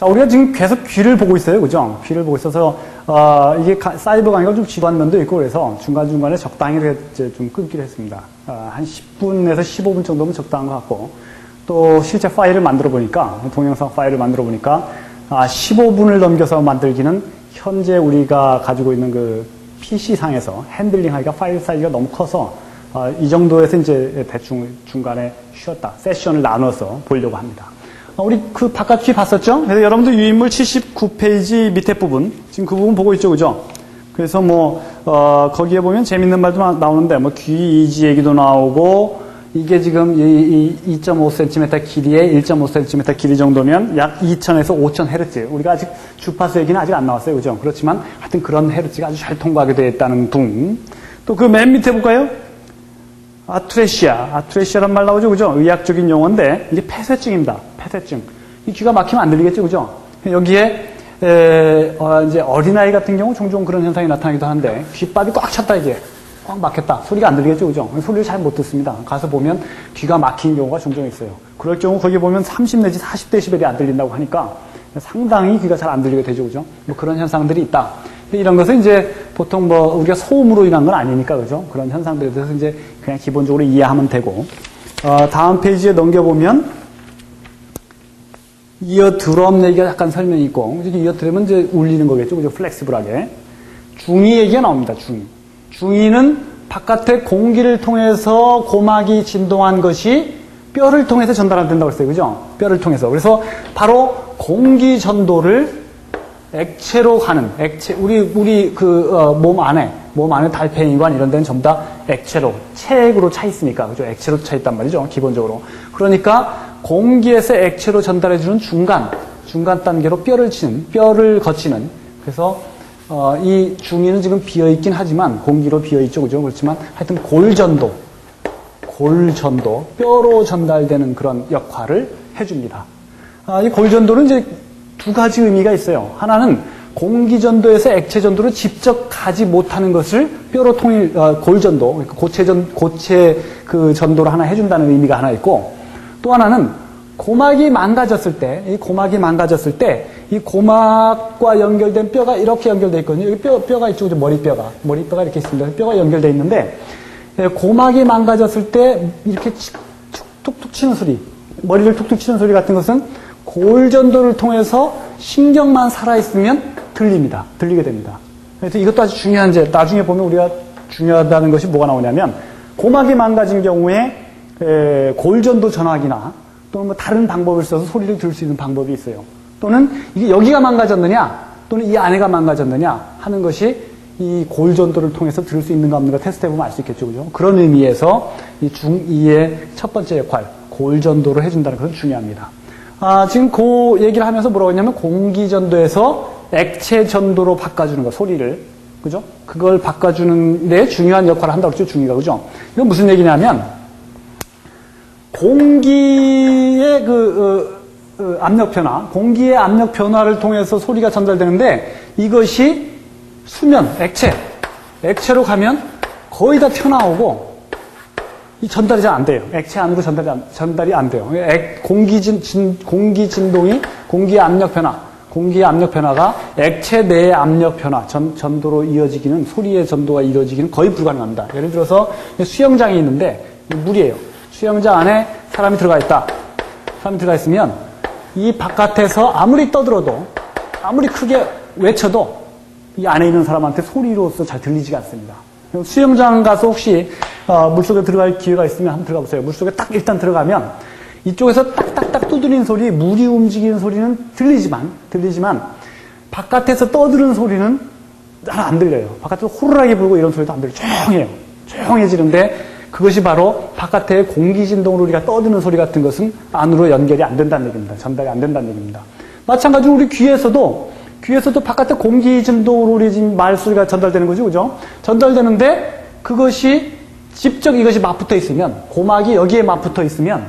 자, 우리가 지금 계속 귀를 보고 있어요. 그죠? 귀를 보고 있어서, 이게 사이버 강의가 좀 지루한 면도 있고 그래서 중간중간에 적당히 이제 좀 끊기로 했습니다. 한 10분에서 15분 정도면 적당한 것 같고, 또 실제 파일을 만들어 보니까, 동영상 파일을 만들어 보니까, 15분을 넘겨서 만들기는 현재 우리가 가지고 있는 그 PC상에서 핸들링 하기가 파일 사이즈가 너무 커서, 이 정도에서 이제 대충 중간에 쉬었다. 세션을 나눠서 보려고 합니다. 우리 그 바깥 귀 봤었죠? 그래서 여러분들 유인물 79페이지 밑에 부분, 지금 그 부분 보고 있죠, 그죠? 그래서 거기에 보면 재밌는 말도 나오는데, 귀 이지 얘기도 나오고, 이게 지금 이 2.5cm 길이에 1.5cm 길이 정도면 약 2000에서 5000Hz. 우리가 아직 주파수 얘기는 아직 안 나왔어요, 그죠? 그렇지만 하여튼 그런 헤르츠가 아주 잘 통과하게 되어 있다는 둥. 또 그 맨 밑에 볼까요? 아트레시아란 말 나오죠, 그죠? 의학적인 용어인데, 이게 폐쇄증입니다. 폐쇄증. 이 귀가 막히면 안 들리겠죠, 그죠? 여기에, 이제 어린아이 같은 경우 종종 그런 현상이 나타나기도 하는데, 귓밥이 꽉 찼다, 이게. 꽉 막혔다. 소리가 안 들리겠죠, 그죠? 소리를 잘 못 듣습니다. 가서 보면 귀가 막힌 경우가 종종 있어요. 그럴 경우 거기 보면 30 내지 40dB이 안 들린다고 하니까 상당히 귀가 잘 안 들리게 되죠, 그죠? 그런 현상들이 있다. 이런 것은 이제 보통 우리가 소음으로 인한 건 아니니까, 그죠? 그런 현상들에 대해서 이제 그냥 기본적으로 이해하면 되고, 다음 페이지에 넘겨보면, 이어드럼 얘기가 약간 설명이 있고, 이어드럼은 이제 울리는 거겠죠, 그죠? 플렉시블하게. 중위 얘기가 나옵니다, 중위. 중위는 바깥의 공기를 통해서 고막이 진동한 것이 뼈를 통해서 전달된다고 했어요, 그죠? 뼈를 통해서. 그래서 바로 공기 전도를 액체로 가는, 우리 몸 안에 달팽이관 이런 데는 전부 다 액체로, 체액으로 차 있으니까, 그죠? 액체로 차 있단 말이죠, 기본적으로. 그러니까 공기에서 액체로 전달해주는 중간 단계로 뼈를 거치는, 그래서, 이 중위는 지금 비어있긴 하지만, 공기로 비어있죠, 그죠? 그렇지만 하여튼 골전도, 뼈로 전달되는 그런 역할을 해줍니다. 이 골전도는 이제 두 가지 의미가 있어요. 하나는 공기전도에서 액체전도로 직접 가지 못하는 것을 뼈로 골전도, 고체 그 전도를 하나 해준다는 의미가 하나 있고, 또 하나는 고막이 망가졌을 때, 이 고막과 연결된 뼈가 이렇게 연결되어 있거든요. 여기 뼈가 이쪽에 머리뼈가 이렇게 있습니다. 뼈가 연결되어 있는데, 고막이 망가졌을 때 이렇게 툭툭 치는 소리, 머리를 툭툭 치는 소리 같은 것은 골전도를 통해서 신경만 살아있으면 들리게 됩니다. 그래서 이것도 아주 중요한, 이제 나중에 보면 우리가 중요하다는 것이 뭐가 나오냐면, 고막이 망가진 경우에 골전도 전화기나 또는 다른 방법을 써서 소리를 들을 수 있는 방법이 있어요. 또는 이게 여기가 망가졌느냐 또는 이 안에가 망가졌느냐 하는 것이 이 골전도를 통해서 들을 수 있는가 없는가 테스트해보면 알 수 있겠죠, 그죠? 그런 의미에서 이 중2의 첫 번째 역할, 골전도를 해준다는 것은 중요합니다. 지금 그 얘기를 하면서 뭐라고 했냐면, 공기전도에서 액체전도로 바꿔주는 거, 소리를. 그죠? 그걸 바꿔주는 데 중요한 역할을 한다고 했죠, 중위가. 그죠? 이건 무슨 얘기냐면, 공기의 압력 변화, 공기의 압력 변화를 통해서 소리가 전달되는데, 이것이 수면, 액체로 가면 거의 다 튀어나오고, 이 전달이 잘 안 돼요. 액체 안으로 전달이 안 돼요. 공기의 압력 변화가 액체 내의 압력 변화, 전도로 이어지기는, 소리의 전도가 이어지기는 거의 불가능합니다. 예를 들어서 수영장이 있는데, 물이에요. 수영장 안에 사람이 들어가 있다. 사람이 들어가 있으면, 이 바깥에서 아무리 떠들어도, 아무리 크게 외쳐도, 이 안에 있는 사람한테 소리로서 잘 들리지가 않습니다. 수영장 가서 혹시 물속에 들어갈 기회가 있으면 한번 들어가 보세요. 물속에 딱 일단 들어가면 이쪽에서 딱딱딱 두드리는 소리, 물이 움직이는 소리는 들리지만 바깥에서 떠드는 소리는 잘 안 들려요. 바깥에서 호루라기 불고 이런 소리도 안 들려요. 조용해요. 조용해지는데 그것이 바로 바깥의 공기 진동으로 우리가 떠드는 소리 같은 것은 안으로 연결이 안 된다는 얘기입니다. 전달이 안 된다는 얘기입니다. 마찬가지로 우리 귀에서도 바깥에 공기 진동으로 우리 지금 말소리가 전달되는 거죠, 그죠? 전달되는데 그것이 이것이 맞붙어 있으면, 고막이 여기에 맞붙어 있으면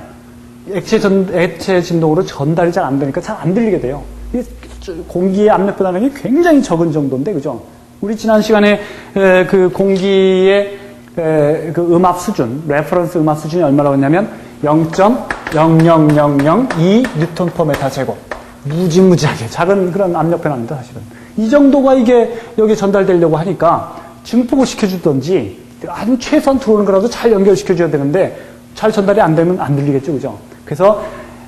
액체 진동으로 전달이 잘 안 되니까 잘 안 들리게 돼요. 공기의 압력 변화량이 굉장히 적은 정도인데, 그죠? 우리 지난 시간에 그 공기의 그 음압 수준, 레퍼런스 음압 수준이 얼마라고 했냐면 0.00002 뉴턴 퍼 메타 제곱. 무지무지하게 작은 그런 압력 변화입니다, 사실은. 이 정도가 이게 여기 전달되려고 하니까 증폭을 시켜주든지 아주 최소한 들어오는 거라도 잘 연결시켜줘야 되는데 잘 전달이 안 되면 안 들리겠죠, 그죠? 그래서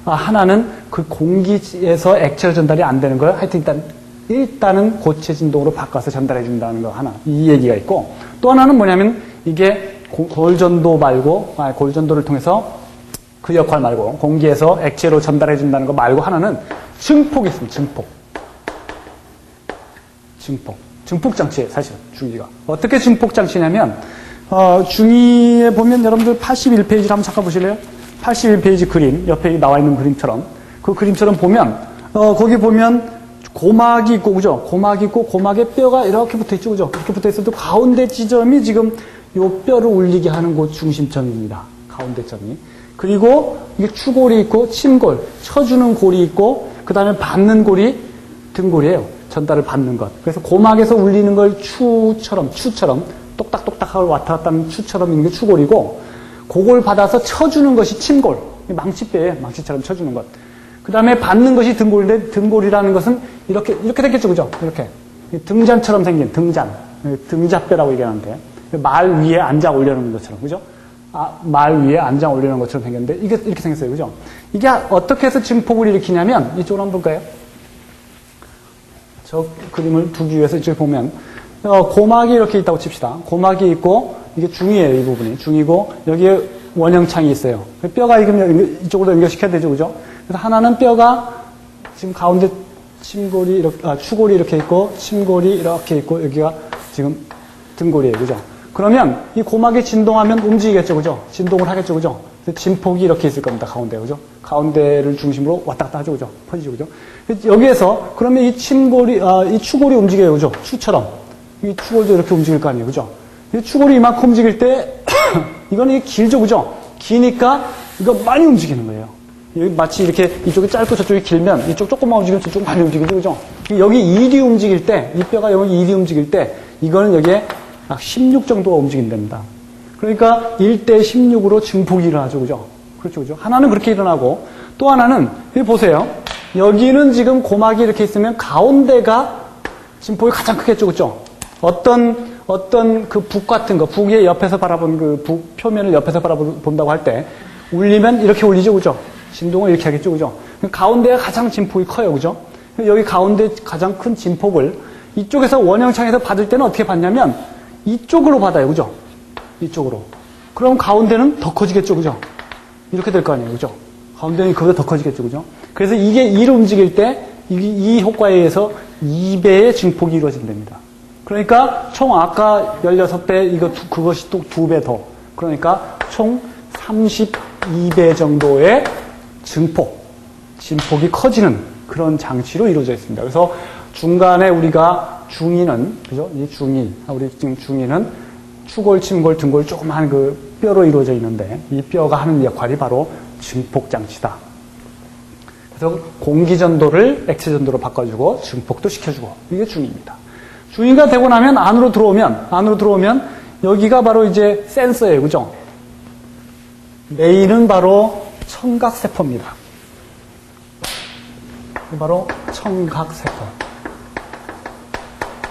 하나는 그 공기에서 액체로 전달이 안 되는 걸 하여튼 일단은 고체 진동으로 바꿔서 전달해 준다는 거 하나, 이 얘기가 있고, 또 하나는 뭐냐면 이게 골전도 말고, 골전도를 통해서 그 역할 말고 공기에서 액체로 전달해 준다는 거 말고 하나는 증폭이 있습니다. 증폭 장치예요, 사실은 중위가. 어떻게 증폭 장치냐면 중위에 보면 여러분들 81페이지를 한번 잠깐 보실래요? 81페이지 그림, 옆에 나와 있는 그림처럼, 그 그림처럼 보면 거기 보면 고막이 있고, 그죠? 고막이 있고 고막에 뼈가 이렇게 붙어 있죠, 그죠? 이렇게 붙어 있어도 가운데 지점이 지금 요 뼈를 울리게 하는 곳 중심점입니다. 가운데 점이. 그리고 이게 추골이 있고 침골, 쳐주는 골이 있고, 그 다음에 받는 골이 등골이에요. 전달을 받는 것. 그래서 고막에서 울리는 걸 추처럼 똑딱똑딱하고 왔다 갔다 하는 추처럼 있는 게 추골이고, 그걸 받아서 쳐주는 것이 침골. 망치뼈에 망치처럼 쳐주는 것. 그 다음에 받는 것이 등골인데, 등골이라는 것은 이렇게 생겼죠, 그죠? 이렇게. 등잔처럼 생긴, 등잣뼈라고 얘기하는데, 말 위에 앉아 올려놓는 것처럼, 그죠? 말 위에 앉아 올려놓은 것처럼 생겼는데, 이게 이렇게 생겼어요, 그죠? 이게 어떻게 해서 증폭을 일으키냐면, 이쪽으로 한번 볼까요? 저 그림을 두기 위해서 이쪽에 보면, 고막이 이렇게 있다고 칩시다. 고막이 있고, 이게 중이에요, 이 부분이. 중이고, 여기에 원형창이 있어요. 뼈가 이쪽으로 연결시켜야 되죠, 그죠? 그래서 하나는 뼈가 지금 가운데 침골이 이렇게, 추골이 이렇게 있고, 침골이 이렇게 있고, 여기가 지금 등골이에요, 그죠? 그러면 이 고막이 진동하면 움직이겠죠, 그죠? 진동을 하겠죠, 그죠? 진폭이 이렇게 있을 겁니다, 가운데, 그죠? 가운데를 중심으로 왔다 갔다 하죠, 그죠? 퍼지죠, 그죠? 여기에서, 그러면 이 침골이, 이 추골이 움직여요, 그죠? 추처럼. 이 추골도 이렇게 움직일 거 아니에요, 그죠? 이 추골이 이만큼 움직일 때, 이거는 이게 길죠, 그죠? 기니까 이거 많이 움직이는 거예요. 여기 마치 이렇게 이쪽이 짧고 저쪽이 길면 이쪽 조금만 움직이면 저쪽 많이 움직이죠, 그죠? 여기 일이 움직일 때, 이 뼈가 여기 일이 움직일 때, 이거는 여기에 약 16 정도가 움직인답니다. 그러니까 1대 16으로 증폭이 일어나죠, 그죠? 그렇죠, 그죠? 하나는 그렇게 일어나고, 또 하나는, 여기 보세요. 여기는 지금 고막이 이렇게 있으면 가운데가 진폭이 가장 크겠죠, 그죠? 어떤 그 북 같은 거, 북의 옆에서 바라본 그 북 표면을 옆에서 바라본다고 할 때, 울리면 이렇게 울리죠, 그죠? 진동을 이렇게 하겠죠, 그죠? 가운데가 가장 진폭이 커요, 그죠? 여기 가운데 가장 큰 진폭을 이쪽에서 원형창에서 받을 때는 어떻게 받냐면, 이쪽으로 받아요, 그죠? 이쪽으로. 그럼 가운데는 더 커지겠죠, 그죠? 이렇게 될 거 아니에요, 그죠? 가운데는 그보다 더 커지겠죠, 그죠? 그래서 이게 1을 움직일 때, 이 효과에 의해서 2배의 증폭이 이루어진답니다. 그러니까 총 아까 16배, 그것이 또 2배 더. 그러니까 총 32배 정도의 진폭이 커지는 그런 장치로 이루어져 있습니다. 그래서 중간에 우리가 중위는, 그죠? 우리 지금 중위는 추골, 침골, 등골 조그마한 그 뼈로 이루어져 있는데, 이 뼈가 하는 역할이 바로 증폭 장치다. 그래서 공기전도를 액체전도로 바꿔주고, 증폭도 시켜주고, 이게 중위입니다. 중위가 되고 나면 안으로 들어오면, 여기가 바로 이제 센서예요, 그죠? 메인은 바로 청각세포입니다. 바로 청각세포.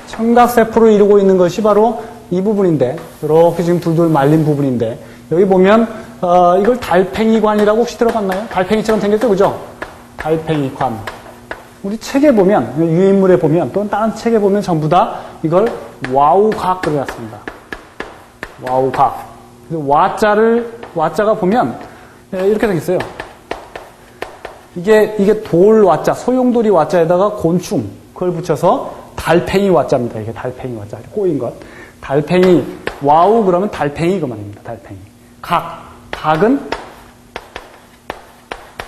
청각세포로 이루고 있는 것이 바로 이 부분인데, 이렇게 지금 둘둘 말린 부분인데, 여기 보면, 이걸 달팽이관이라고 혹시 들어봤나요? 달팽이처럼 생겼죠, 그죠? 달팽이관. 우리 책에 보면, 유인물에 보면, 또는 다른 책에 보면 전부 다 이걸 와우각 그려놨습니다. 와우각. 와자가 보면, 이렇게 생겼어요. 이게 돌 와자, 소용돌이 와자에다가 곤충, 그걸 붙여서 달팽이 와자입니다. 이게 달팽이 와자. 꼬인 것. 달팽이, 와우 그러면 달팽이 그 말입니다. 달팽이. 각은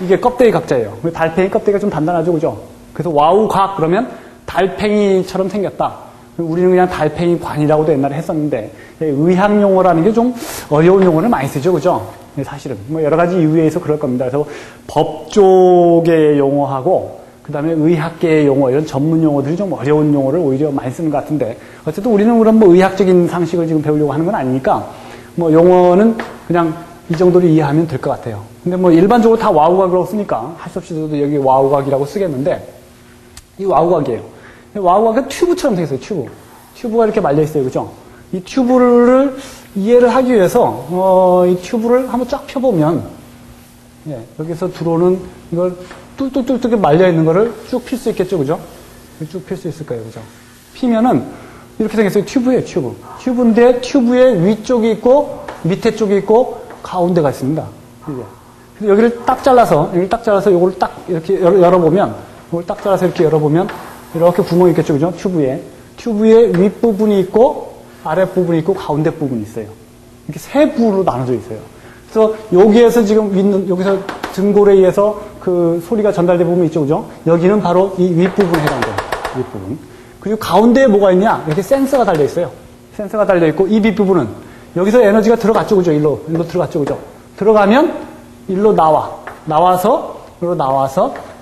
이게 껍데기 각자예요. 달팽이 껍데기가 좀 단단하죠, 그죠? 그래서 와우 각 그러면 달팽이처럼 생겼다. 우리는 그냥 달팽이 관이라고도 옛날에 했었는데, 의학 용어라는 게 좀 어려운 용어를 많이 쓰죠, 그죠? 사실은 뭐 여러 가지 이유에 의해서 그럴 겁니다. 그래서 법 쪽의 용어하고 그 다음에 의학계의 용어, 이런 전문 용어들이 좀 어려운 용어를 오히려 많이 쓰는 것 같은데, 어쨌든 우리는 그런 뭐 의학적인 상식을 지금 배우려고 하는 건 아니니까, 뭐 용어는 그냥 이 정도로 이해하면 될 것 같아요. 근데 뭐 일반적으로 다 와우각이라고 쓰니까 할 수 없이 저도 여기 와우각이라고 쓰겠는데 이 와우각이에요. 와우각은 튜브처럼 되어 있어요. 튜브가 이렇게 말려 있어요. 그죠? 이 튜브를 이해를 하기 위해서 이 튜브를 한번 쫙 펴보면 여기서 들어오는 이걸 뚝뚝뚝뚝 말려 있는 거를 쭉 필 수 있겠죠. 그죠? 쭉 필 수 있을 거예요. 그죠? 피면은 이렇게 생겼어요. 튜브예요. 튜브인데 튜브의 위쪽이 있고 밑에 쪽이 있고 가운데가 있습니다. 이게. 그래서 여기를 딱 잘라서 이걸 딱 이렇게 열어보면 이걸 딱 잘라서 이렇게 열어보면 이렇게 구멍이 있겠죠. 그죠? 튜브의 윗부분이 있고 아랫부분이 있고 가운데 부분이 있어요. 이렇게 세 부로 나눠져 있어요. 그래서 여기에서 지금 여기서 등골에 의해서 그 소리가 전달된 부분이 있죠. 그죠? 여기는 바로 이 윗부분에 해당돼요. 윗부분. 그리고 가운데에 뭐가 있냐? 이렇게 센서가 달려 있어요. 센서가 달려 있고 이 밑부분은 여기서 에너지가 들어갔죠. 그죠? 일로 들어갔죠. 그죠? 들어가면 일로 나와서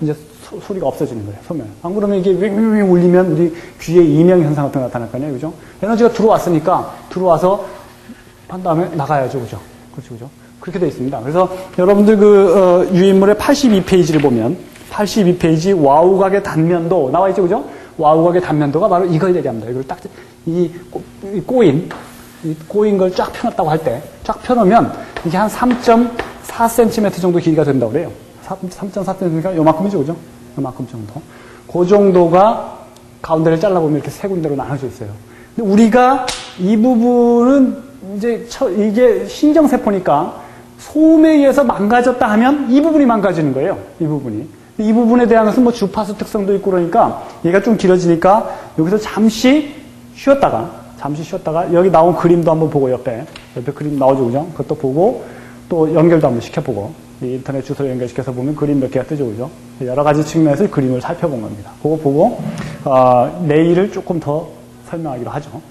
이제 소리가 없어지는 거예요. 소멸. 안 그러면 이게 윙윙 울리면 우리 귀에 이명 현상 같은 거 나타날 거 아니에요. 그죠? 에너지가 들어와서 한 다음에 나가야죠. 그죠? 그렇죠. 그렇게 되어 있습니다. 그래서 여러분들 유인물의 82페이지를 보면 82페이지 와우각의 단면도 나와 있죠. 그죠? 와우각의 단면도가 바로 이걸 얘기합니다. 이걸 딱 이 꼬인 걸 쫙 펴놨다고 할 때 쫙 펴놓으면 이게 한 3.4cm 정도 길이가 된다고 그래요. 3.4cm니까 요만큼이죠. 그죠? 요만큼 정도. 그 정도가 가운데를 잘라보면 이렇게 세 군데로 나눠져 있어요. 근데 우리가 이 부분은 이제 이게 신경세포니까 소음에 의해서 망가졌다 하면 이 부분이 망가지는 거예요. 이 부분에 대한 것은 뭐 주파수 특성도 있고 그러니까 얘가 좀 길어지니까 여기서 잠시 쉬었다가 여기 나온 그림도 한번 보고 옆에 그림 나오죠. 그죠? 그것도 보고 또 연결도 한번 시켜보고 인터넷 주소로 연결시켜서 보면 그림 몇 개가 뜨죠. 그죠? 여러 가지 측면에서 그림을 살펴본 겁니다. 그거 보고 내일을 조금 더 설명하기로 하죠.